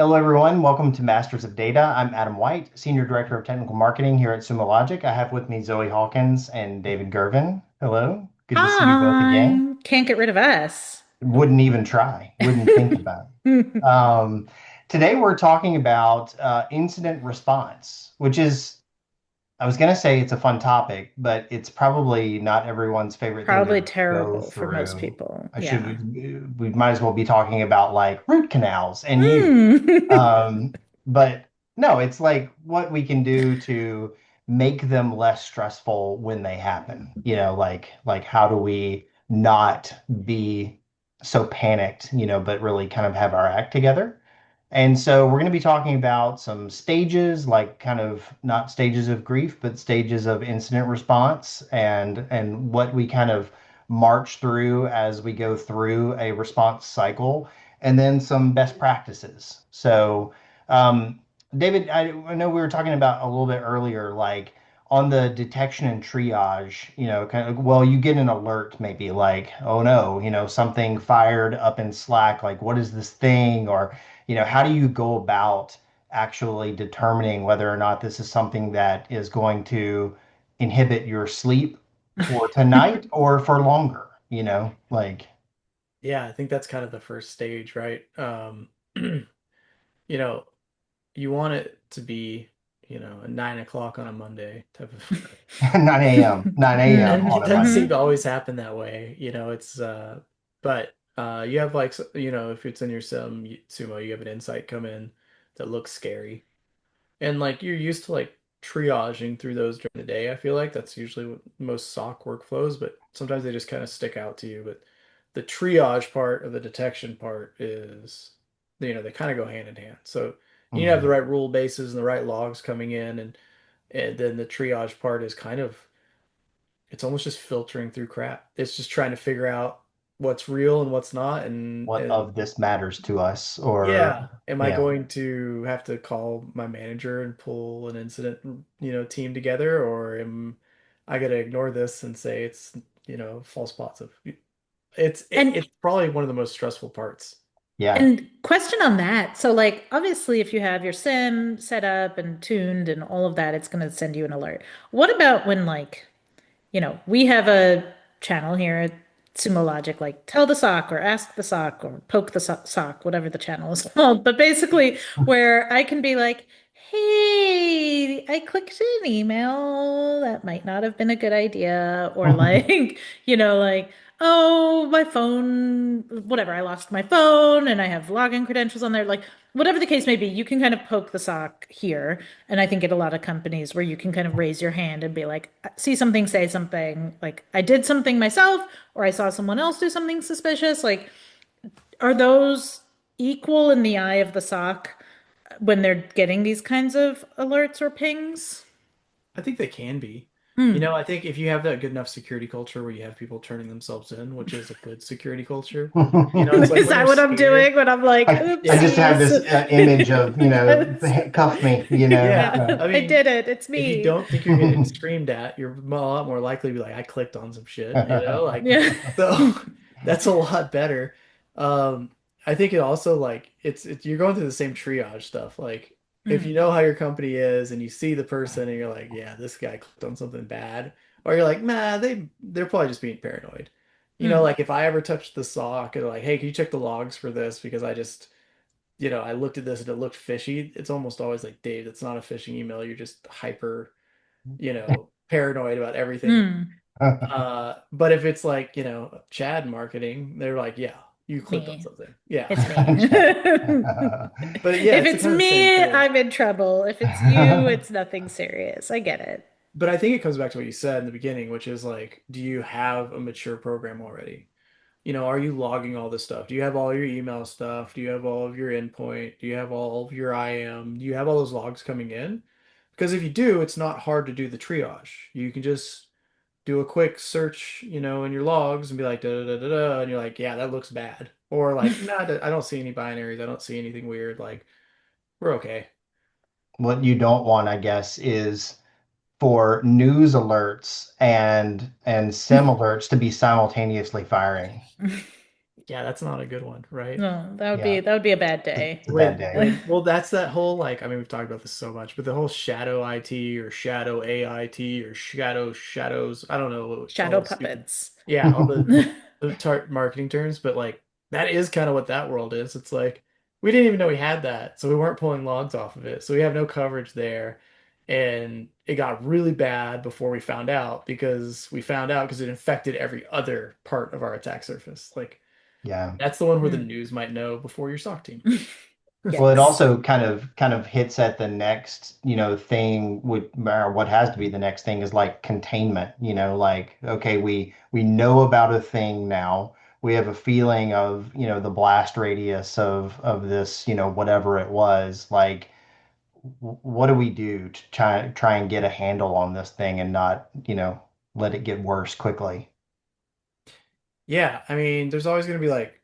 Hello, everyone. Welcome to Masters of Data. I'm Adam White, Senior Director of Technical Marketing here at Sumo Logic. I have with me Zoe Hawkins and David Gervin. Hello. Good to see you both again. Hi. Can't get rid of us. Wouldn't even try, wouldn't think about it. Today, we're talking about incident response, which is, I was going to say it's a fun topic, but it's probably not everyone's favorite thing to Probably go terrible for most through. people. I should, Yeah. we might as well be talking about like root canals and you. Mm. But no, it's like what we can do to make them less stressful when they happen. Like how do we not be so panicked, but really kind of have our act together. And so we're going to be talking about some stages, like kind of not stages of grief, but stages of incident response and what we kind of march through as we go through a response cycle, and then some best practices. So, David, I know we were talking about a little bit earlier, like on the detection and triage, kind of, well, you get an alert maybe like, oh no, something fired up in Slack, like what is this thing? Or, how do you go about actually determining whether or not this is something that is going to inhibit your sleep for tonight or for longer, like, Yeah, I think that's kind of the first stage, right? You know, you want it to be, a 9 o'clock on a Monday type of, 9 a.m., 9 a.m. and on it a doesn't seem Monday. to always happen that way. But you have like, if it's in your sumo, you have an insight come in that looks scary. And like you're used to like triaging through those during the day. I feel like that's usually what most SOC workflows, but sometimes they just kind of stick out to you. But the triage part or the detection part is, they kind of go hand in hand. So you have the Mhm. right rule bases and the right logs coming in, and then the triage part is kind of it's almost just filtering through crap. It's just trying to figure out what's real and what's not, and What and of this matters to us, or yeah. Am I yeah. going to have to call my manager and pull an incident, team together, or am I going to ignore this and say it's, false positive? And It's probably one of the most stressful parts. Yeah. and question on that. So like obviously if you have your SIM set up and tuned and all of that, it's going to send you an alert. What about when like, we have a channel here at Sumo Logic, like tell the sock or ask the sock or poke the sock, whatever the channel is called. But basically, where I can be like, hey, I clicked an email that might not have been a good idea, or like, like, oh, my phone, whatever, I lost my phone and I have login credentials on there. Like, whatever the case may be, you can kind of poke the sock here. And I think at a lot of companies where you can kind of raise your hand and be like, see something, say something, like I did something myself, or I saw someone else do something suspicious. Like, are those equal in the eye of the sock when they're getting these kinds of alerts or pings? I think they can be. Hmm. I think if you have that good enough security culture where you have people turning themselves in, which is a good security culture, it's like Is when that they're what I'm scared. doing when I'm like, I Yeah. just have oopsies? this image of, Yes. cuff me, Yeah. Yeah, I I mean, did it. It's if you me. don't think you're getting screamed at, you're a lot more likely to be like, I clicked on some shit, like, Yeah. so that's a lot better. I think it also like it's you're going through the same triage stuff. Like if you Hmm. know how your company is and you see the person and you're like, yeah, this guy clicked on something bad, or you're like, nah, they're probably just being paranoid. Hmm. Like if I ever touched the sock and like, hey, can you check the logs for this? Because I just I looked at this and it looked fishy. It's almost always like, Dave, that's not a phishing email. You're just hyper, paranoid about everything. Hmm. But if it's like, Chad marketing, they're like, yeah, you clicked on Me. something. Yeah. It's me. But yeah, If it's the it's kind of the same me, thing. I'm in trouble. If it's you, it's nothing serious. I get it. But I think it comes back to what you said in the beginning, which is like, do you have a mature program already? Are you logging all this stuff? Do you have all your email stuff? Do you have all of your endpoint? Do you have all of your IM? Do you have all those logs coming in? Because if you do, it's not hard to do the triage. You can just do a quick search, in your logs and be like, da da da da da, and you're like, yeah, that looks bad. Or like, nah, I don't see any binaries. I don't see anything weird. Like, we're okay. What you don't want, I guess, is for news alerts and SIM alerts to be simultaneously firing. Yeah, that's not a good one, right? No, Yeah, that would be a bad day. it's a bad day. Well, that's that whole like I mean we've talked about this so much, but the whole shadow IT or shadow AIT or shadows, I don't know all Shadow the stupid, puppets. yeah, all the tart marketing terms, but like that is kind of what that world is. It's like we didn't even know we had that, so we weren't pulling logs off of it, so we have no coverage there, and it got really bad before we found out because it infected every other part of our attack surface. Like Yeah. that's the one where the Mm. news might know before your SOC team. Well, it Yikes. also kind of hits at the next, thing would, or what has to be the next thing is like containment, like, okay, we know about a thing now. We have a feeling of, the blast radius of this, whatever it was. Like, what do we do to try and get a handle on this thing and not, let it get worse quickly? Yeah, I mean, there's always going to be like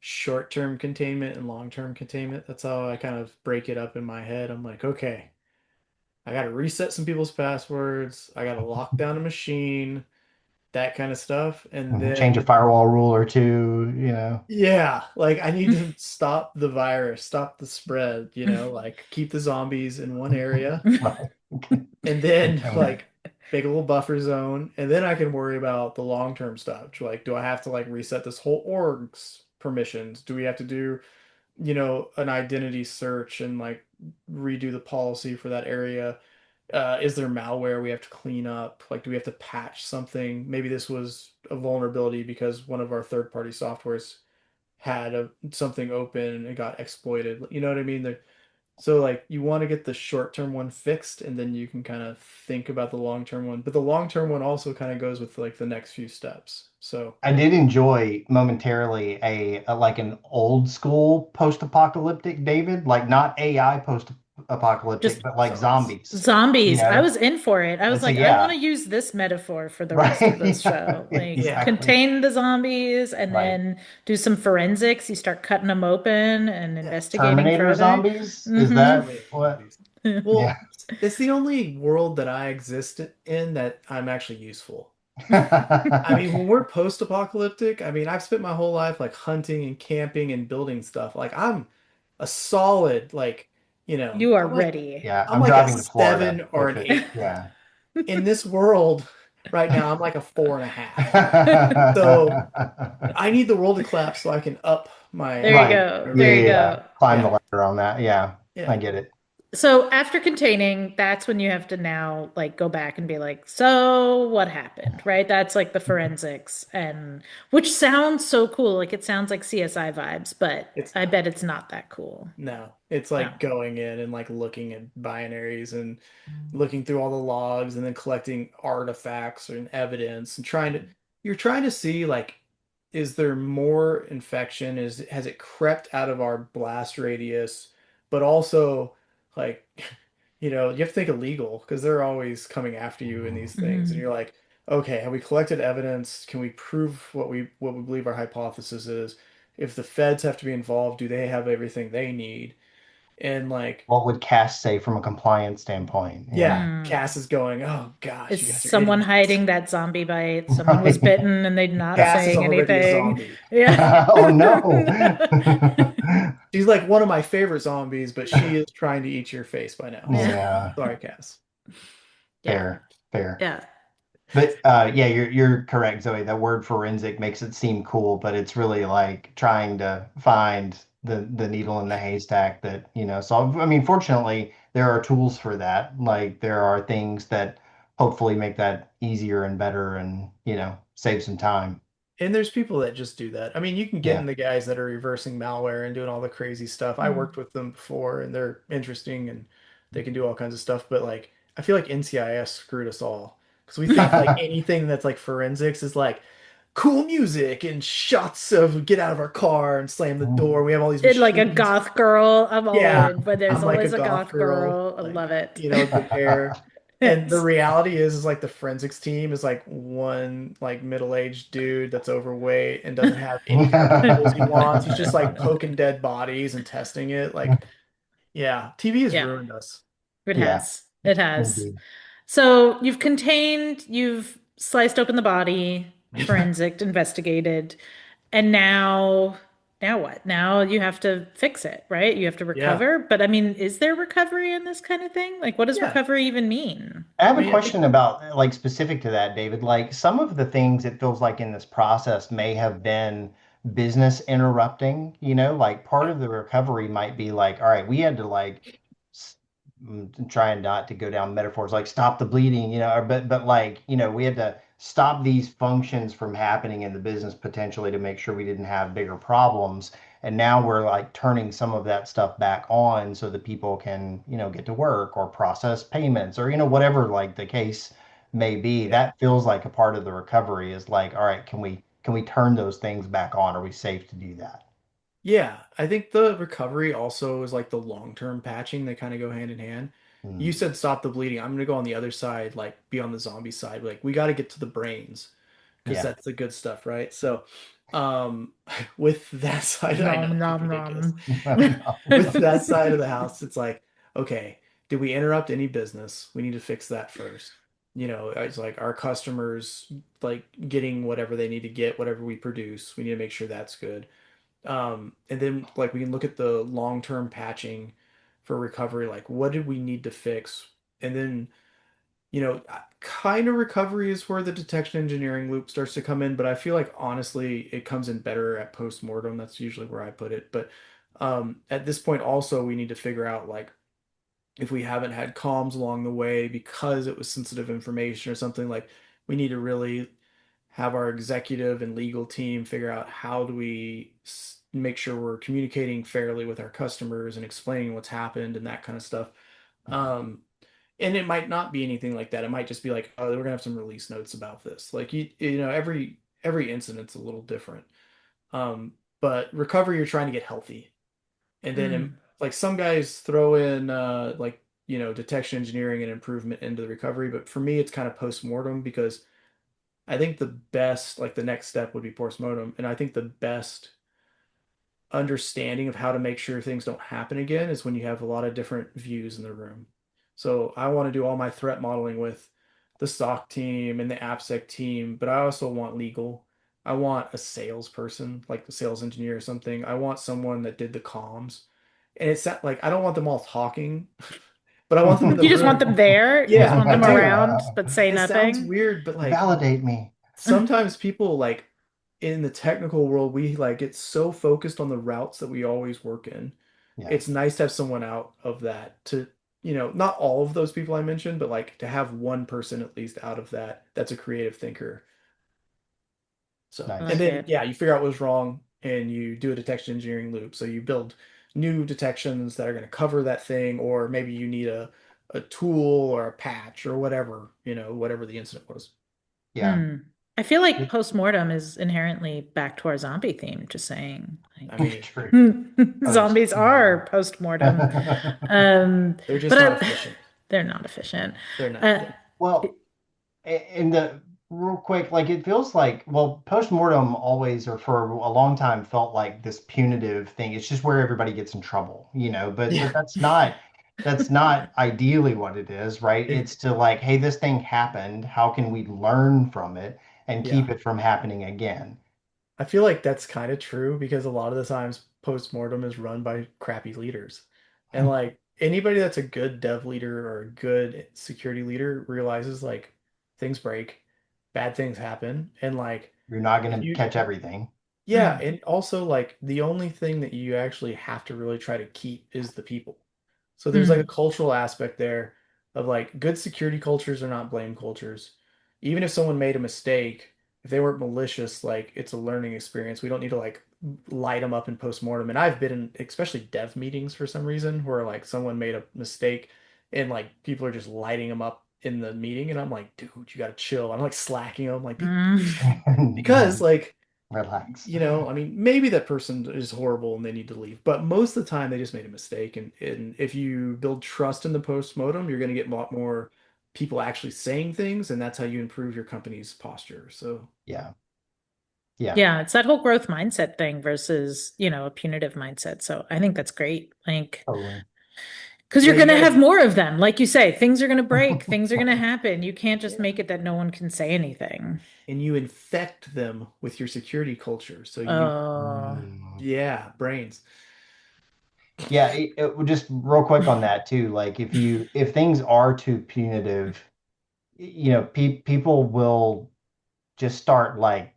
short-term containment and long-term containment. That's how I kind of break it up in my head. I'm like, okay, I got to reset some people's passwords. I got to lock down a machine, that kind of stuff. And Change a then, firewall rule or two. yeah, like I need to stop the virus, stop the spread, like keep the zombies in one area. Right. And then Contain like make a little buffer zone, and then I can worry about the long-term stuff. Like, do I have to like reset this whole org's permissions? Do we have to do, an identity search and like redo the policy for that area? Is there malware we have to clean up? Like, do we have to patch something? Maybe this was a vulnerability because one of our third-party softwares had something open and it got exploited. You know what I mean? So like you want to get the short-term one fixed and then you can kind of think about the long-term one. But the long-term one also kind of goes with like the next few steps. So I did enjoy momentarily a like an old school post-apocalyptic David, like not AI Just post-apocalyptic, but like zombies. zombies. You zombies. I know? was in for it. I was And so like, I want yeah, to use this metaphor for the rest of right. this show. Like, Yeah. Exactly. contain the zombies and Right. then do some forensics. You start cutting them open and Yeah. investigating Terminator further. zombies? Is Hmm. that Terminator what? zombies. Yeah. Well, it's the only world that I exist in that I'm actually useful. I mean, when we're post-apocalyptic, I mean, I've spent my whole life like hunting and camping and building stuff. Like I'm a solid like, You are I'm like ready. Yeah, I'm I'm like a driving to Florida 7 or if an it, 8. yeah. In this world right now, I'm like a 4.5. So I need the world to collapse so I can up There you Right. go. Yeah, There you yeah, everything. yeah. go. Climb the Yeah. ladder on that. Yeah, I Yeah. get it. So after containing, that's when you have to now like go back and be like, so what happened, right? That's like the forensics and which sounds so cool. Like it sounds like CSI vibes, but It's I not. bet it's not that cool. No. It's No. like going in and like looking at binaries and looking through all the logs and then collecting artifacts and evidence and you're trying to see like is there more infection? Has it crept out of our blast radius? But also like you have to think illegal because they're always coming after you in these things and Mhm. you're like, okay, have we collected evidence? Can we prove what we believe our hypothesis is? If the feds have to be involved, do they have everything they need? And like What would Cass say from a compliance standpoint? yeah, Mm. Cass is going, oh gosh, Is you guys are someone idiots. hiding that zombie bite? Someone was Right. bitten and they're not Yeah. Cass is saying already a anything. zombie. Yeah. Oh no. She's like one of my favorite zombies, but she is trying to eat your face by now. So Yeah, sorry, Cass. Yeah. fair, fair. Yeah. But yeah, you're correct, Zoe. That word forensic makes it seem cool, but it's really like trying to find the needle in the haystack that, so I mean, fortunately, there are tools for that. Like there are things that hopefully make that easier and better and, save some time. And there's people that just do that. I mean, you can get in Yeah. the guys that are reversing malware and doing all the crazy stuff. I Mm. worked with them before and they're interesting and they can do all kinds of stuff. But like, I feel like NCIS screwed us all because we think like anything that's like forensics is like cool music and shots of get out of our car and slam the door. We have all these It like a machines. goth girl. I'm all Yeah, in, but there's I'm like a always a goth goth girl, girl. I love like, it. the bear. And the Yes. reality is like the forensics team is like one like middle-aged dude that's overweight and doesn't have any kind of tools he wants. He's just like poking dead bodies and testing it. Like, yeah, TV has Yeah, ruined us. it Yeah, has. It has. indeed. So you've contained, you've sliced open the body, forensic, investigated. And now what? Now you have to fix it, right? You have to Yeah. recover. But I mean, is there recovery in this kind of thing? Like, what does Yeah. recovery even mean? I have I a mean, I think, question about like specific to that, David. Like some of the things it feels like in this process may have been business interrupting, like part yeah. of the recovery might be like, all right, we had to like s- trying not to go down metaphors like stop the bleeding, or, but like, we had to stop these functions from happening in the business potentially to make sure we didn't have bigger problems. And now we're like turning some of that stuff back on so that people can, get to work or process payments or, whatever like the case may be. Yeah. That feels like a part of the recovery is like, all right, can we turn those things back on? Are we safe to do that? Yeah, I think the recovery also is like the long-term patching. They kind of go hand in hand. You Hmm. said stop the bleeding. I'm gonna go on the other side, like be on the zombie side. Like we got to get to the brains because Yeah. that's the good stuff, right? So, um, with that side, I know Nom it's nom ridiculous. nom. With that side of the house, it's like, okay, did we interrupt any business? We need to fix that first. It's like our customers like getting whatever they need to get, whatever we produce. We need to make sure that's good. And then like we can look at the long-term patching for recovery, like what did we need to fix? And then, kind of recovery is where the detection engineering loop starts to come in, but I feel like honestly it comes in better at post-mortem. That's usually where I put it. But at this point also we need to figure out like if we haven't had comms along the way because it was sensitive information or something, like we need to really have our executive and legal team figure out how do we make sure we're communicating fairly with our customers and explaining what's happened and that kind of stuff. Um, and it might not be anything like that. It might just be like, oh, we're gonna have some release notes about this. Like every incident's a little different. But recovery, you're trying to get healthy, and then Mm, like some guys throw in like detection engineering and improvement into the recovery. But for me, it's kind of post mortem because I think the best, like the next step would be postmortem, and I think the best understanding of how to make sure things don't happen again is when you have a lot of different views in the room. So I want to do all my threat modeling with the SOC team and the AppSec team, but I also want legal. I want a salesperson, like the sales engineer or something. I want someone that did the comms. And it's not like I don't want them all talking, but I want them in the You just want room. them there. You just Yeah, want I them do. around, but say It sounds nothing. weird, but like Validate me. sometimes people like in the technical world, we like get so focused on the routes that we always work in. Yeah. It's nice to have someone out of that to, not all of those people I mentioned, but like to have one person at least out of that that's a creative thinker. So, I and Nice. like then it. yeah, you figure out what's wrong and you do a detection engineering loop. So you build new detections that are going to cover that thing, or maybe you need a tool or a patch or whatever, whatever the incident was. Yeah. Hmm. I feel like It- postmortem is inherently back to our zombie theme, just saying. I Like mean, True. Post zombies mortem. are postmortem. Um, they're just but not efficient. they're not efficient. They're not. Uh, Yeah. Well, in the real quick, like it feels like, well, postmortem always or for a long time felt like this punitive thing. It's just where everybody gets in trouble, but Yeah. that's not ideally what it is, right? It's to like, hey, this thing happened. How can we learn from it and Yeah. keep it from happening again? I feel like that's kind of true because a lot of the times postmortem is run by crappy leaders. And like anybody that's a good dev leader or a good security leader realizes like things break, bad things happen, and like You're not if going to you catch everything. yeah, mm, and also like the only thing that you actually have to really try to keep is the people. So there's like a mm, cultural aspect there of like good security cultures are not blame cultures. Even if someone made a mistake, if they weren't malicious, like it's a learning experience. We don't need to like light them up in postmortem. And I've been in especially dev meetings for some reason where like someone made a mistake and like people are just lighting them up in the meeting and I'm like, dude, you gotta chill. I'm like slacking them like mm. because like Relax. I mean, maybe that person is horrible and they need to leave, but most of the time they just made a mistake. And if you build trust in the post-mortem, you're going to get a lot more people actually saying things, and that's how you improve your company's posture. So, Yeah. Yeah. Yeah, it's that whole growth mindset thing versus, a punitive mindset. So I think that's great. Like, Totally. Because you're Yeah, going you to have gotta, more of them. Like you say, things are going to break, things are going to happen. You can't just make it that no one can say anything. and you infect them with your security culture. So you, Oh, Mm. yeah, brains. Yeah, just real quick on that too. Like if things are too punitive, people will just start like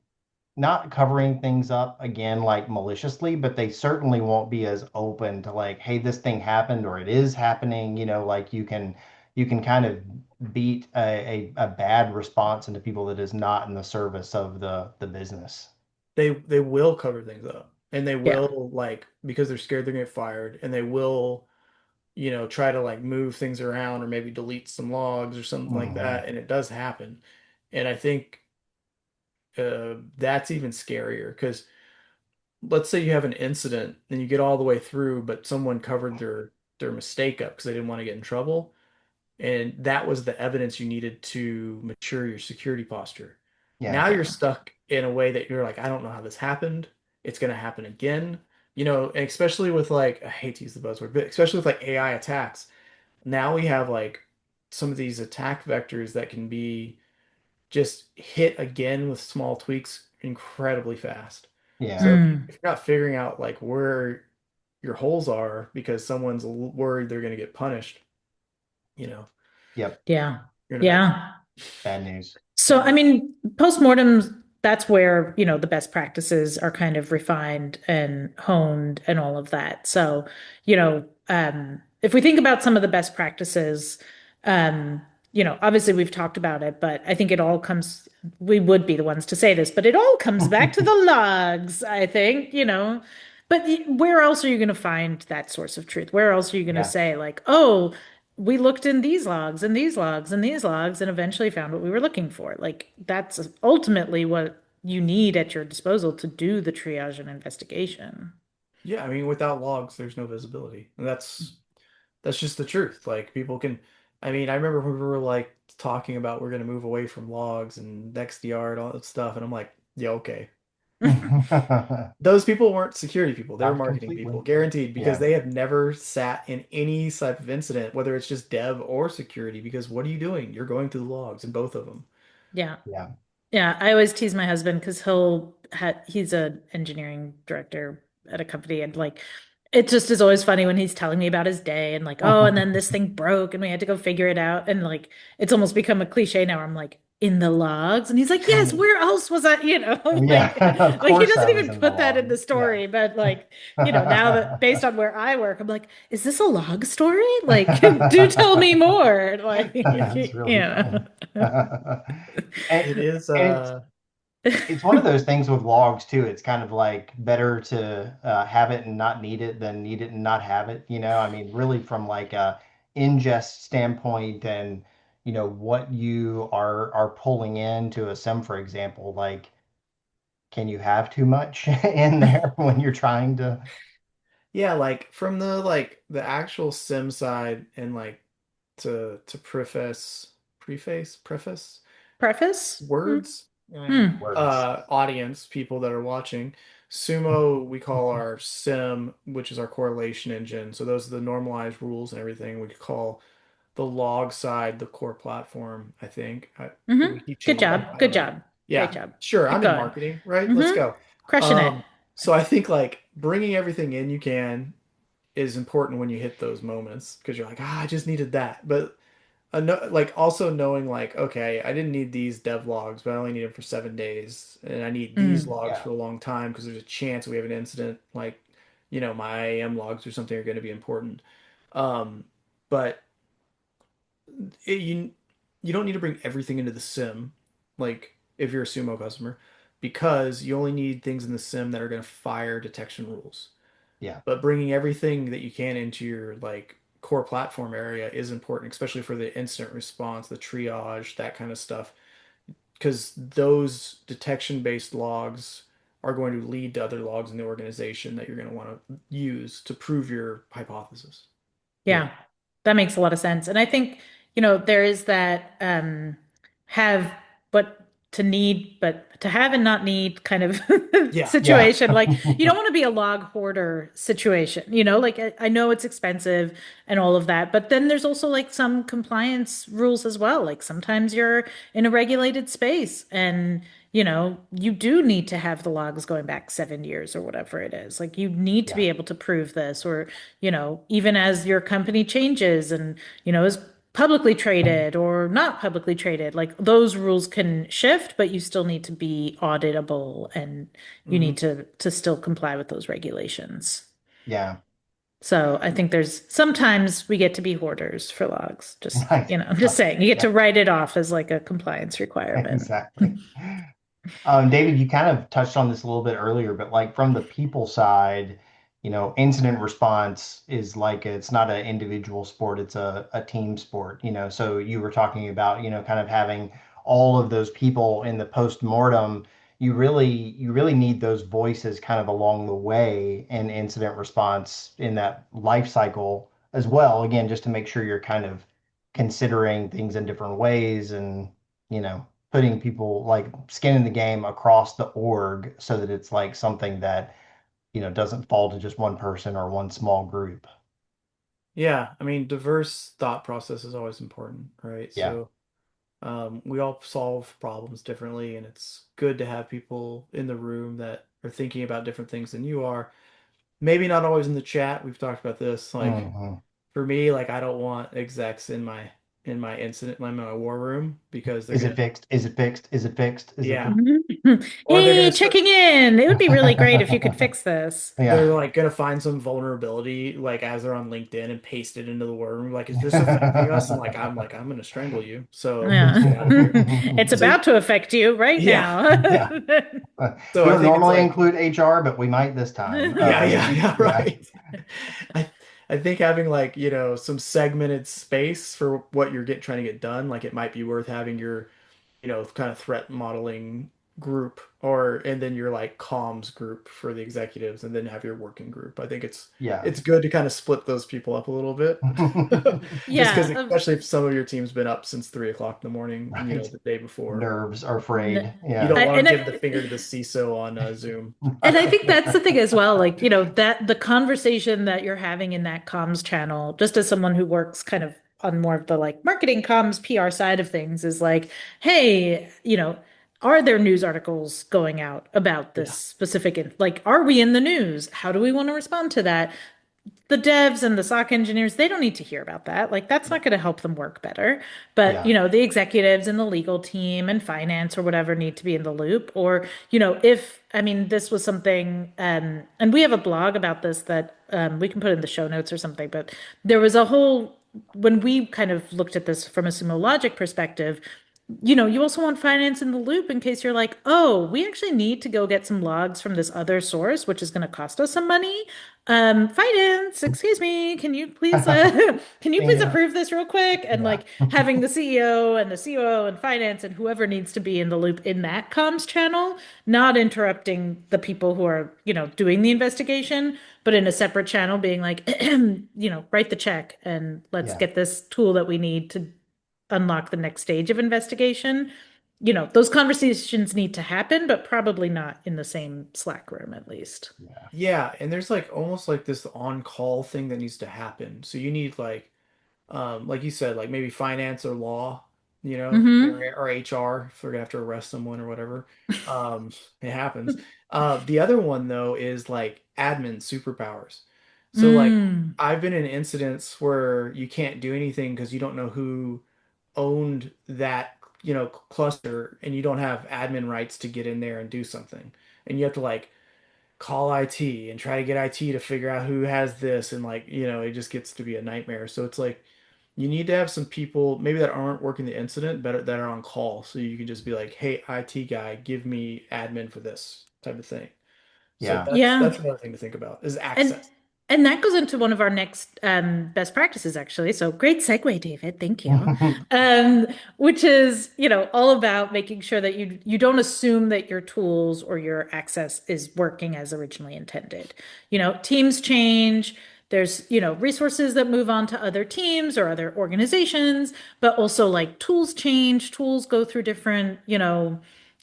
not covering things up again like maliciously, but they certainly won't be as open to like, hey, this thing happened or it is happening. Like you can kind of beat a bad response into people that is not in the service of the business. They will cover things up, and they yeah. will like because they're scared they're gonna get fired, and they will, try to like move things around or maybe delete some logs or something like Hmm. that, and it does happen. And I think that's even scarier because let's say you have an incident and you get all the way through, but someone covered their mistake up because they didn't want to get in trouble. And that was the evidence you needed to mature your security posture. Yeah. Now you're Yeah. stuck in a way that you're like, I don't know how this happened. It's going to happen again. And especially with like, I hate to use the buzzword, but especially with like AI attacks. Now we have like some of these attack vectors that can be just hit again with small tweaks incredibly fast. So Yeah. if, Mm, if you're not figuring out like where your holes are because someone's worried they're going to get punished, you know, Yep. yeah. you're in a bad Yeah. Bad news. So, bad I news. mean, postmortems, that's where, the best practices are kind of refined and honed and all of that. So, if we think about some of the best practices, um, obviously we've talked about it, but I think it all comes, we would be the ones to say this, but it all comes back to the logs, I think, But where else are you going to find that source of truth? Where else are you going to Yeah. say, like, oh, we looked in these logs and these logs and these logs and eventually found what we were looking for. Like that's ultimately what you need at your disposal to do the triage and investigation. Yeah, I mean, without logs, there's no visibility. And that's just the truth. Like people can, I mean, I remember when we were like talking about we're gonna move away from logs and XDR and all that stuff, and I'm like, yeah, okay. Those people weren't security people, they were Not marketing completely. people, guaranteed, because Yeah. they have never sat in any type of incident, whether it's just dev or security, because what are you doing? You're going through the logs in both of them. Yeah. Yeah. Yeah, I always tease my husband because he's a engineering director at a company and like it just is always funny when he's telling me about his day and like, oh, and then this thing broke and we had to go figure it out. And like it's almost become a cliche now. I'm like, in the logs? And he's like, yes, where else was I? Yeah. Like Of like he course doesn't I was even in the put that in the log. Yeah. story, but like, now that based on where I work, I'm like, is this a log story? Like, do tell me more. Like, That's really funny. And, It is and it's one of those things with logs too. It's kind of like better to have it and not need it than need it and not have it. I mean, really from like a ingest standpoint and what you are pulling into a SIM, for example, like can you have too much in there when you're trying to? Yeah, like from the actual sim side and like to preface Preface? Hmm. words, Hmm. Words. audience, people that are watching. Sumo, we call our sim, which is our correlation engine. So those are the normalized rules and everything. We call the log side the core platform, I think. We keep Good changing it. job. I Good don't know. job. Great Yeah, job. sure. Keep I'm in going. marketing, right? Let's Mm-hmm. go. Crushing it. So I think like bringing everything in you can is important when you hit those moments because you're like, I just needed that. But like also knowing like, okay, I didn't need these dev logs, but I only need them for 7 days, and I need these Mm. logs Yeah. for a long time because there's a chance we have an incident. Like, my IAM logs or something are going to be important. Um, but you don't need to bring everything into the sim, like if you're a Sumo customer, because you only need things in the sim that are going to fire detection rules. Yeah. But bringing everything that you can into your like core platform area is important, especially for the incident response, the triage, that kind of stuff, because those detection-based logs are going to lead to other logs in the organization that you're going to want to use to prove your hypothesis. Yeah. Yeah, that makes a lot of sense. And I think, there is that have what to need, but to have and not need kind of Yeah. Yeah. situation. Like you don't want to be a log hoarder situation, like I know it's expensive and all of that, but then there's also like some compliance rules as well. Like sometimes you're in a regulated space and you do need to have the logs going back 7 years or whatever it is. Like you need to Yeah. be able to prove this, or, even as your company changes and, is publicly traded or not publicly traded, like those rules can shift, but you still need to be auditable and you need Hmm. to still comply with those regulations. Yeah. So I think there's sometimes we get to be hoarders for logs. Just, Right. I'm just Right. saying, you get to Yep. write it off as like a compliance requirement. Exactly. David, you kind of touched on this a little bit earlier, but like from the people side, incident response is like it's not an individual sport, it's a team sport, So you were talking about, kind of having all of those people in the post-mortem. You really need those voices kind of along the way in incident response in that life cycle as well. Again, just to make sure you're kind of considering things in different ways and, putting people like skin in the game across the org so that it's like something that, doesn't fall to just one person or one small group. Yeah. I mean, diverse thought process is always important, right? Yeah. So we all solve problems differently, and it's good to have people in the room that are thinking about different things than you are. Maybe not always in the chat. We've talked about this. Like Hmm. for me, like I don't want execs in my incident, in my war room because they're Is it gonna, fixed? Is it fixed? Is it fixed? Is it yeah, fixed? or they're Hey, gonna start. checking in. It would be really great if you could fix this. Yeah. They're like gonna find some vulnerability like as they're on LinkedIn and paste it into the war room. Like, is this affecting us? And like, I'm gonna strangle you. So please Yeah. get out of here. It's So about to affect you right yeah. now. Yeah. So We I don't think it's normally like, include HR, but we might this time. yeah, yeah, yeah, Yeah. right. I I think having like, some segmented space for what you're trying to get done, like it might be worth having your, kind of threat modeling group or and then your like comms group for the executives and then have your working group. I think Yeah. it's good to kind of split those people up a little bit. Just because Yeah. especially if some of your team's been up since 3 o'clock in the morning, Right. the day before. Nerves are n- frayed. You Yeah. don't want and to give the I, finger to the CISO on Zoom. And I think that's the thing as well, like, that the conversation that you're having in that comms channel, just as someone who works kind of on more of the like marketing comms PR side of things, is like, hey, are there news articles going out about this Yeah. specific, like, are we in the news? How do we want to respond to that? The devs and the SOC engineers, they don't need to hear about that. Like, that's not No. going to help them work better. But, Yeah. the executives and the legal team and finance or whatever need to be in the loop. Or, if, I mean, this was something, and we have a blog about this that we can put in the show notes or something, but there was a whole, when we kind of looked at this from a Sumo Logic perspective, you also want finance in the loop in case you're like, oh, we actually need to go get some logs from this other source, which is going to cost us some money. Finance, excuse me, can you please can you please Yeah. approve this real quick? And Yeah. like having the CEO and the COO and finance and whoever needs to be in the loop in that comms channel, not interrupting the people who are, doing the investigation, but in a separate channel being like, write the check and let's Yeah. get this tool that we need to unlock the next stage of investigation. Those conversations need to happen, but probably not in the same Slack room, at least. Yeah. Yeah, and there's like almost like this on-call thing that needs to happen. So you need like you said, like maybe finance or law, Hmm. or HR if we're gonna have to arrest someone or whatever. Um, it happens. The other one though is like admin superpowers. So like Mm. I've been in incidents where you can't do anything because you don't know who owned that, cluster and you don't have admin rights to get in there and do something. And you have to like call IT and try to get IT to figure out who has this and like, it just gets to be a nightmare. So it's like you need to have some people maybe that aren't working the incident, but that are on call. So you can just be like, "Hey, IT guy, give me admin for this," type of thing. So Yeah. that's Yeah. another thing to think about is And access. and that goes into one of our next best practices, actually. So great segue, David. Thank you. Um, which is, all about making sure that you don't assume that your tools or your access is working as originally intended. Teams change. There's, resources that move on to other teams or other organizations, but also like tools change. Tools go through different,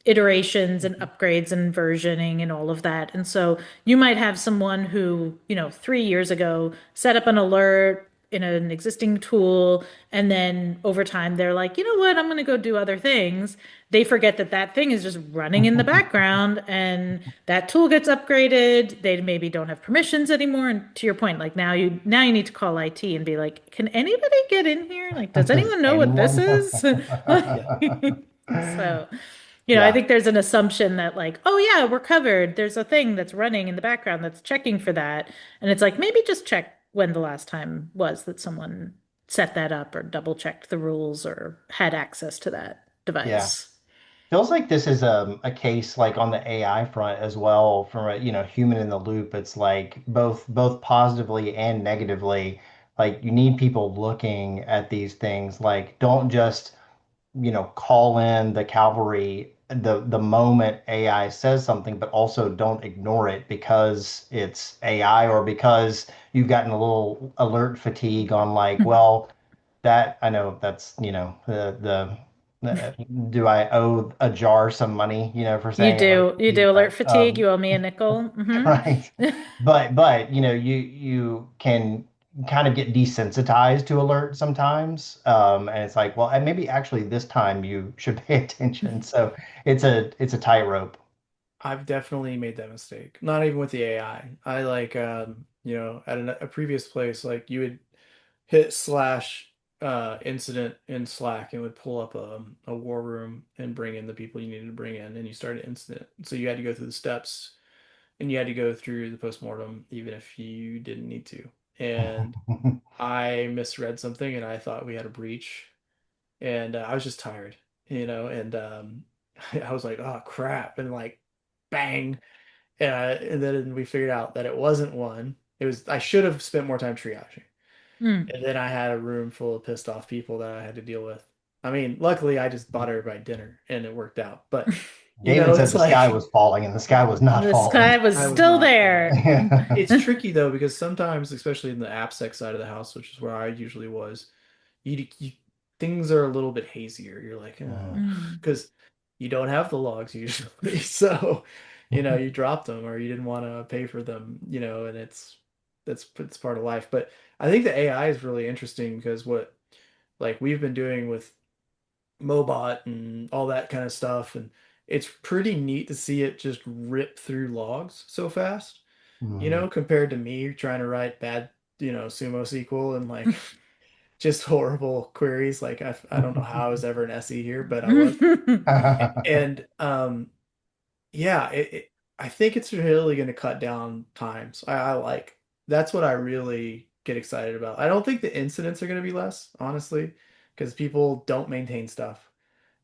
iterations and upgrades and versioning and all of that. And so you might have someone who, 3 years ago set up an alert in an existing tool, and then over time they're like, you know what, I'm going to go do other things. They forget that that thing is just running in the background, and that tool gets upgraded. They maybe don't have permissions anymore. And to your point, like now you need to call IT and be like, can anybody get in here? Like, does Does anyone know what this anyone? is? Yeah. So, I Yeah. think there's an assumption that like, oh yeah, we're covered. There's a thing that's running in the background that's checking for that. And it's like, maybe just check when the last time was that someone set that up or double checked the rules or had access to that Yeah. device. Feels like this is a case like on the AI front as well, from a human in the loop. It's like both positively and negatively. Like you need people looking at these things. Like don't just call in the cavalry the moment AI says something, but also don't ignore it because it's AI or because you've gotten a little alert fatigue on like, well, that I know that's, do I owe a jar some money, for You saying alert do, you fatigue, do alert but fatigue. You owe me a nickel. right. But you can kind of get desensitized to alert sometimes. And it's like, well, and maybe actually this time you should pay attention. So it's a tightrope. I've definitely made that mistake. Not even with the AI. I like, at a previous place, like you would hit slash incident in Slack and would pull up a war room and bring in the people you needed to bring in, and you start an incident. So you had to go through the steps and you had to go through the postmortem even if you didn't need to. And I misread something and I thought we had a breach, and I was just tired, and I was like, oh crap, and like bang, and then we figured out that it wasn't one. It was I should have spent more time triaging. Mm. And then I had a room full of pissed off people that I had to deal with. I mean, luckily I just bought everybody dinner and it worked out. But David said it's the sky like was falling, and the sky was not The sky falling. was I was still not falling. there. It's tricky though because sometimes, especially in the AppSec side of the house, which is where I usually was, you things are a little bit hazier. You're like, Mhm. Mm. because you don't have the logs usually, so you dropped them or you didn't want to pay for them, and it's part of life. But I think the AI is really interesting because what like we've been doing with Mobot and all that kind of stuff, and it's pretty neat to see it just rip through logs so fast, Mhm. compared to me trying to write bad, Sumo SQL and like just horrible queries. Like I don't know how I was ever an SE here, but I was. And yeah, I think it's really going to cut down times. I like that's what I really get excited about. I don't think the incidents are going to be less, honestly, because people don't maintain stuff.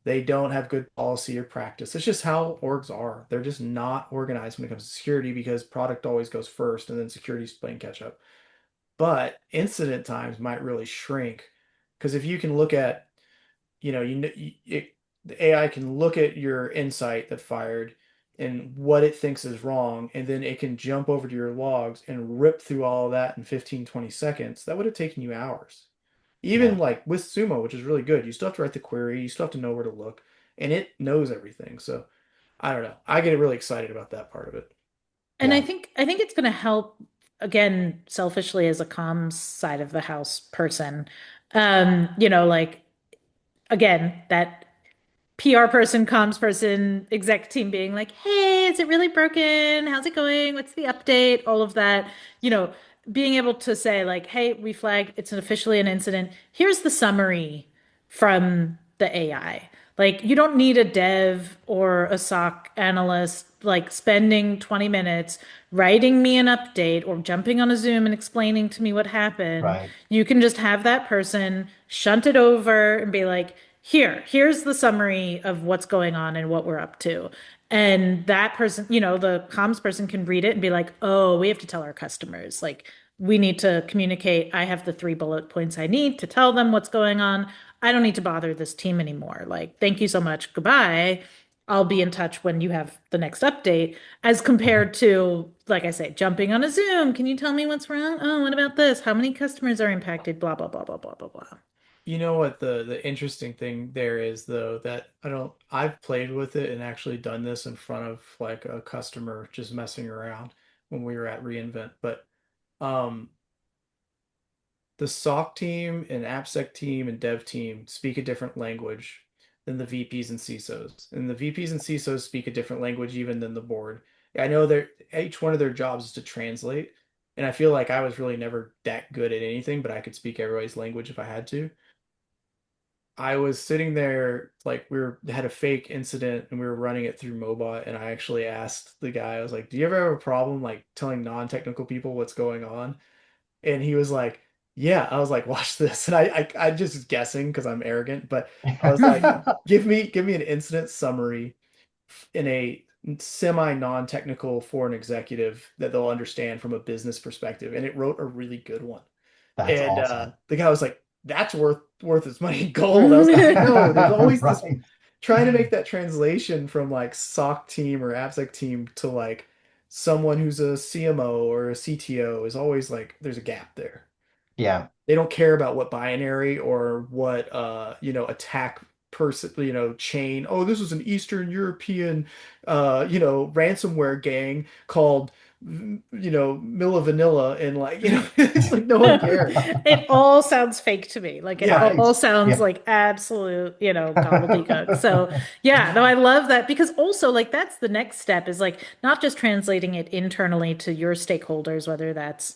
They don't have good policy or practice. It's just how orgs are. They're just not organized when it comes to security because product always goes first and then security's playing catch up. But incident times might really shrink because if you can look at, the AI can look at your insight that fired and what it thinks is wrong, and then it can jump over to your logs and rip through all of that in 15, 20 seconds. That would have taken you hours. Even Yeah. like with Sumo, which is really good, you still have to write the query, you still have to know where to look, and it knows everything. So I don't know. I get really excited about that part of it. And I Yeah. think I think it's going to help again, selfishly as a comms side of the house person. Like again, that PR person, comms person, exec team being like, hey, is it really broken? How's it going? What's the update? All of that, you know, being able to say, like, hey, we flagged it's officially an incident. Here's the summary from the AI. Like, you don't need a dev or a SOC analyst like spending 20 minutes writing me an update or jumping on a Zoom and explaining to me what happened. Right. You can just have that person shunt it over and be like, here's the summary of what's going on and what we're up to. And that person, the comms person can read it and be like, oh, we have to tell our customers, like, we need to communicate. I have the 3 bullet points I need to tell them what's going on. I don't need to bother this team anymore. Like, thank you so much. Goodbye. I'll be in touch when you have the next update, as compared to, like I say, jumping on a Zoom. Can you tell me what's wrong? Oh, what about this? How many customers are impacted? Blah, blah, blah, blah, blah, blah, blah. You know what the interesting thing there is though, that I've played with it and actually done this in front of like a customer just messing around when we were at reInvent, but um the SOC team and AppSec team and dev team speak a different language than the VPs and CISOs. And the VPs and CISOs speak a different language even than the board. I know that each one of their jobs is to translate. And I feel like I was really never that good at anything, but I could speak everybody's language if I had to. I was sitting there like had a fake incident and we were running it through Mobot, and I actually asked the guy, I was like, "Do you ever have a problem like telling non-technical people what's going on?" And he was like, "Yeah." I was like, "Watch this." And I just guessing because I'm arrogant, but I was like, "Give me an incident summary in a semi non-technical for an executive that they'll understand from a business perspective." And it wrote a really good one. That's And awesome. the guy was like, "That's worth its money in gold." I was like, "I know." There's always this Right. trying to make that translation from like SOC team or AppSec team to like someone who's a CMO or a CTO is always like there's a gap there. Yeah. They don't care about what binary or what attack person chain. Oh, this was an Eastern European ransomware gang called Milla Vanilla, and like it's like no one cares. It all sounds fake to me. Like it Yeah, Right. all sounds Yeah. like absolute, gobbledygook. So yeah, no, I love that because also like that's the next step is like not just translating it internally to your stakeholders, whether that's,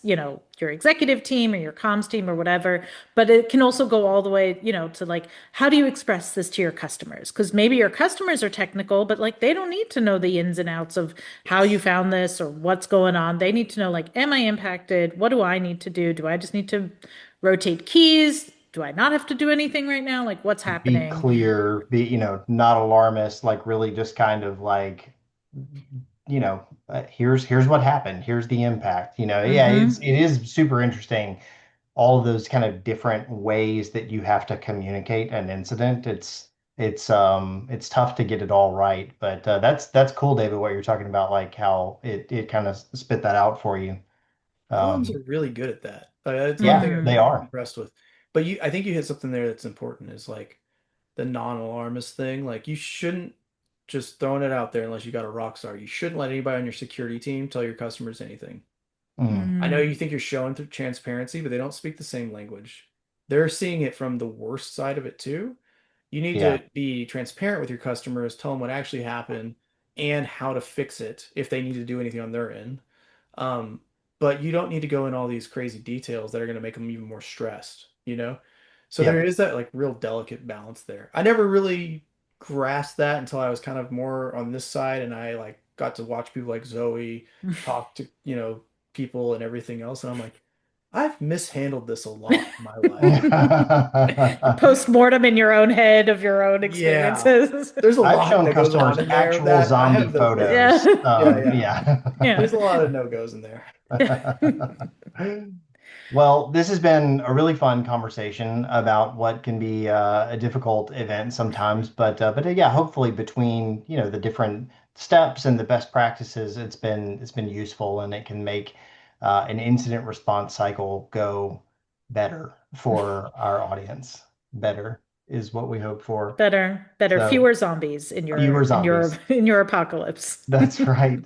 your executive team or your comms team or whatever, but it can also go all the way, to like, how do you express this to your customers? Because maybe your customers are technical, but like they don't need to know the ins and outs of how you yes. found this or what's going on. They need to know, like, am I impacted? What do I need to do? Do I just need to rotate keys? Do I not have to do anything right now? Like, what's Be happening? clear, be, not alarmist, like really just kind of like, here's what happened. Here's the impact. Yeah, Mm-hmm. it is super interesting. All of those kind of different ways that you have to communicate an incident. It's tough to get it all right, but that's cool, David, what you're talking about, like how it kind of spit that out for you. LLMs Um, are really good at that. That's one yeah, thing they I'm Mm-hmm. are. impressed with. But I think you hit something there that's important is like the non-alarmist thing. Like you shouldn't just throwing it out there unless you got a rock star. You shouldn't let anybody on your security team tell your customers anything. Mm, I know Mm-hmm. you think you're showing through transparency, but they don't speak the same language. They're seeing it from the worst side of it too. You need yeah, to be transparent with your customers, tell them what actually happened and how to fix it if they need to do anything on their end. Um, but you don't need to go in all these crazy details that are going to make them even more stressed? So yeah. there is that like real delicate balance there. I never really grasped that until I was kind of more on this side and I like got to watch people like Zoe talk to people and everything else. And I'm like, I've mishandled this a lot in my life. Post-mortem in your own head of your own Yeah. experiences. There's a I've lot shown that goes customers on in there actual that I zombie have those photos. days. Yeah. Yeah, yeah. Yeah. Yeah. There's a lot of no-goes in there. Well, this has been a really fun conversation about what can be a difficult event sometimes, but yeah, hopefully between the different steps and the best practices, it's been useful and it can make an incident response cycle go better for our audience. Better is what we hope for. Better, So fewer zombies in your fewer in your zombies. in your apocalypse. That's right.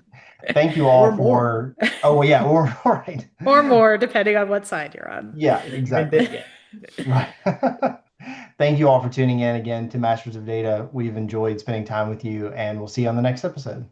Thank you Or all more. for. Oh, well, yeah, or right. Or more, depending on what side you're on. Yeah, You haven't been exactly. dead yet. Right. Thank you all for tuning in again to Masters of Data. We've enjoyed spending time with you, and we'll see you on the next episode.